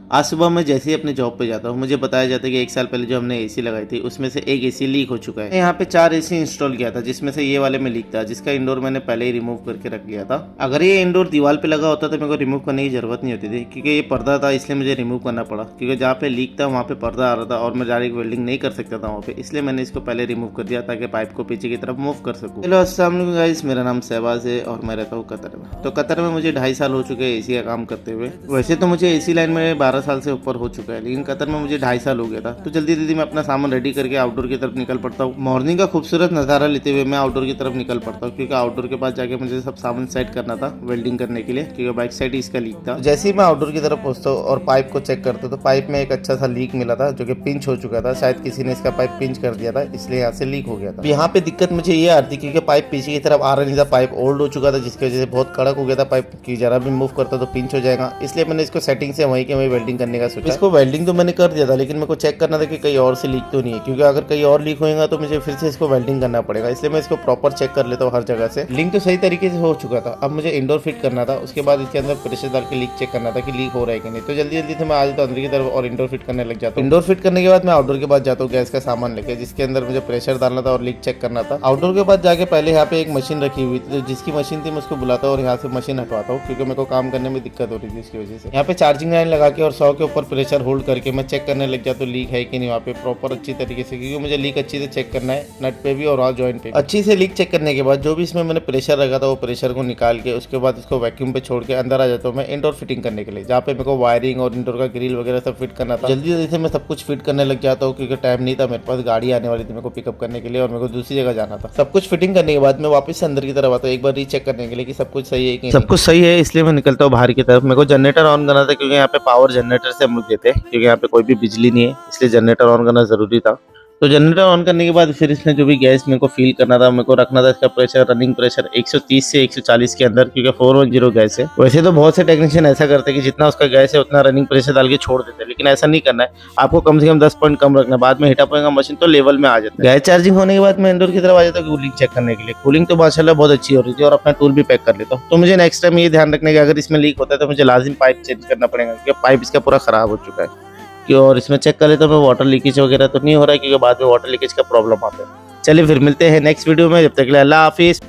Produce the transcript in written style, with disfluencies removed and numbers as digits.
आज सुबह मैं जैसे ही अपने जॉब पे जाता हूँ मुझे बताया जाता है कि 1 साल पहले जो हमने एसी लगाई थी उसमें से एक एसी लीक हो चुका है। यहाँ पे 4 एसी इंस्टॉल किया था जिसमें से ये वाले में लीक था, जिसका इंडोर मैंने पहले ही रिमूव करके रख लिया था। अगर ये इंडोर दीवार पे लगा होता तो मेरे को रिमूव करने की जरूरत नहीं होती थी, क्योंकि ये पर्दा था इसलिए मुझे रिमूव करना पड़ा, क्योंकि जहाँ पे लीक था वहाँ पे पर्दा आ रहा था और मैं डायरेक्ट वेल्डिंग नहीं कर सकता था वहाँ पे, इसलिए मैंने इसको पहले रिमूव कर दिया ताकि पाइप को पीछे की तरफ मूव कर सकूँ। हेलो अस्सलाम वालेकुम गाइस, मेरा नाम शहबाज है और मैं रहता हूँ कतर में। तो कतर में मुझे 2.5 साल हो चुके हैं एसी का काम करते हुए। वैसे तो मुझे एसी लाइन में 12 साल से ऊपर हो चुका है, लेकिन कतर में मुझे 2.5 साल हो गया था। तो जल्दी जल्दी मैं अपना सामान रेडी करके आउटडोर की तरफ निकल पड़ता हूँ। मॉर्निंग का खूबसूरत नज़ारा लेते हुए मैं आउटडोर की तरफ निकल पड़ता हूँ, क्योंकि आउटडोर के पास जाके मुझे सब सामान सेट करना था वेल्डिंग करने के लिए, क्योंकि बैक साइड ही इसका लीक था। जैसे ही मैं आउटडोर की तरफ पहुंचता हूँ और पाइप को चेक करता हूँ तो पाइप में एक अच्छा सा लीक मिला था जो कि पिंच हो चुका था। शायद किसी ने इसका पाइप पिंच कर दिया था, इसलिए यहाँ से लीक हो गया था। यहाँ पे दिक्कत मुझे ये आ रही थी क्योंकि पाइप पीछे की तरफ आ रहा नहीं था, पाइप ओल्ड हो चुका था, जिसकी वजह से बहुत कड़क हो गया था पाइप की, जरा भी मूव करता तो पिंच हो जाएगा। इसलिए मैंने इसको सेटिंग से वहीं के वहीं वेल्डिंग करने का सोचा। इसको वेल्डिंग तो मैंने कर दिया था, लेकिन मेरे को चेक करना था कि कहीं और से लीक तो नहीं है, क्योंकि अगर कहीं और लीक होगा तो मुझे फिर से इसको वेल्डिंग करना पड़ेगा। इसलिए मैं इसको प्रॉपर चेक कर लेता हूँ हर जगह से। लिंक तो सही तरीके से हो चुका था, अब मुझे इंडोर फिट करना था। उसके बाद इसके अंदर प्रेशर डाल के लीक चेक करना था कि लीक हो रहा है कि नहीं। तो जल्दी जल्दी से मैं आ जाता हूँ अंदर की तरफ और इंडोर फिट करने लग जाता हूँ। इंडोर फिट करने के बाद मैं आउटडोर के पास जाता हूँ गैस का सामान लेके, जिसके अंदर मुझे प्रेशर डालना था और लीक चेक करना था। आउटडोर के पास जाके पहले यहाँ पे एक मशीन रखी हुई थी, तो जिसकी मशीन थी मैं उसको बुलाता हूँ और यहाँ से मशीन हटवाता हूँ, क्योंकि मेरे को काम करने में दिक्कत हो रही थी इसकी वजह से। यहाँ पे चार्जिंग लाइन लगा के और 100 के ऊपर प्रेशर होल्ड करके मैं चेक करने लग जाता हूँ लीक है कि नहीं वहाँ पे प्रॉपर अच्छी तरीके से, क्योंकि मुझे लीक अच्छी से चेक करना है, नट पे भी और वहाँ जॉइंट पे। अच्छी से लीक चेक करने के बाद जो भी इसमें मैंने प्रेशर रखा था वो प्रेशर को निकाल के उसके बाद इसको वैक्यूम पे छोड़ के अंदर आ जाता हूँ मैं इंडोर फिटिंग करने के लिए, जहाँ पे मेरे को वायरिंग और इंडोर का ग्रिल वगैरह सब फिट करना था। जल्दी जल्दी से मैं सब कुछ फिट करने लग जाता हूँ, क्योंकि टाइम नहीं था मेरे पास, गाड़ी आने वाली थी मेरे को पिकअप करने के लिए और मेरे को दूसरी जगह जाना था। सब कुछ फिटिंग करने के बाद मैं वापस से अंदर की तरफ आता हूँ एक बार रीचेक करने के लिए कि सब कुछ सही है कि सब कुछ सही है। इसलिए मैं निकलता हूँ बाहर की तरफ। मेरे को जनरेटर ऑन करना था, क्योंकि यहाँ पे पावर जनरेटर से हम लोग देते हैं, क्योंकि यहाँ पे कोई भी बिजली नहीं है, इसलिए जनरेटर ऑन करना जरूरी था। तो जनरेटर ऑन करने के बाद फिर इसमें जो भी गैस मेरे को फील करना था, मेरे को रखना था इसका प्रेशर, रनिंग प्रेशर 130 से 140 के अंदर, क्योंकि 410 गैस है। वैसे तो बहुत से टेक्नीशियन ऐसा करते हैं कि जितना उसका गैस है उतना रनिंग प्रेशर डाल के छोड़ देते हैं, लेकिन ऐसा नहीं करना है। आपको कम से कम 10 पॉइंट कम रखना है, बाद में हिटअप होगा मशीन तो लेवल में आ जाता है। गैस चार्जिंग होने के बाद मैं इंडोर की तरफ आ जाता हूँ कूलिंग चेक करने के लिए। कूलिंग तो माशाल्लाह बहुत अच्छी हो रही थी और अपना टूल भी पैक कर लेता हूँ। तो मुझे नेक्स्ट टाइम ये ध्यान रखने का, अगर इसमें लीक होता है तो मुझे लाजिम पाइप चेंज करना पड़ेगा, क्योंकि पाइप इसका पूरा खराब हो चुका है। और इसमें चेक कर लेता हूँ मैं वाटर लीकेज वगैरह तो नहीं हो रहा है, क्योंकि बाद में वाटर लीकेज का प्रॉब्लम आता है। चलिए फिर मिलते हैं नेक्स्ट वीडियो में, जब तक के लिए अल्लाह हाफिज।